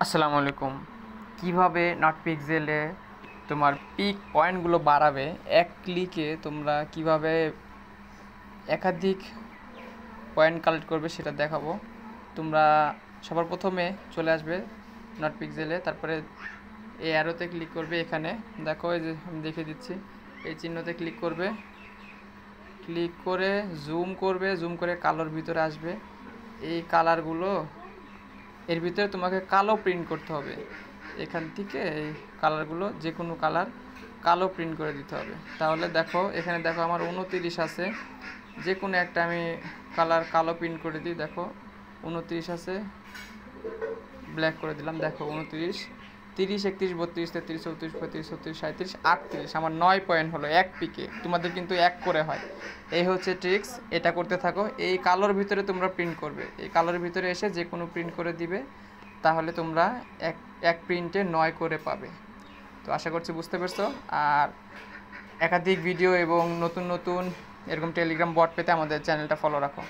আসসালামু আলাইকুম। কিভাবে নট পিক্সেলে তোমার পিক পয়েন্টগুলো বাড়াবে, এক ক্লিকে তোমরা কিভাবে একাধিক পয়েন্ট কালেক্ট করবে সেটা দেখাবো। তোমরা সবার প্রথমে চলে আসবে নট পিক্সেলে, তারপরে এই অ্যারোতে ক্লিক করবে। এখানে দেখো, এই যে আমি দেখিয়ে দিচ্ছি, এই চিহ্নতে ক্লিক করবে। ক্লিক করে জুম করবে, জুম করে কালোর ভিতরে আসবে। এই কালারগুলো এর ভিতরে তোমাকে কালো প্রিন্ট করতে হবে। এখান থেকে এই কালারগুলো যে কোনো কালার কালো প্রিন্ট করে দিতে হবে। তাহলে দেখো, এখানে দেখো আমার 29 আছে, যে কোনো একটা আমি কালার কালো প্রিন্ট করে দিই। দেখো 29 আছে, ব্ল্যাক করে দিলাম। দেখো 29, 30, 31, 32, 33, 34, 35, 36, 37, 38, আমার 9 পয়েন্ট হলো এক পিকে। তোমাদের কিন্তু এক করে হয়। এই হচ্ছে ট্রিক্স, এটা করতে থাকো। এই কালোর ভিতরে তোমরা প্রিন্ট করবে, এই কালোর ভিতরে এসে যে কোনো প্রিন্ট করে দিবে, তাহলে তোমরা এক এক প্রিন্টে 9 করে পাবে। তো আশা করছি বুঝতে পারছো। আর একাধিক ভিডিও এবং নতুন নতুন এরকম টেলিগ্রাম বট পেতে আমাদের চ্যানেলটা ফলো রাখো।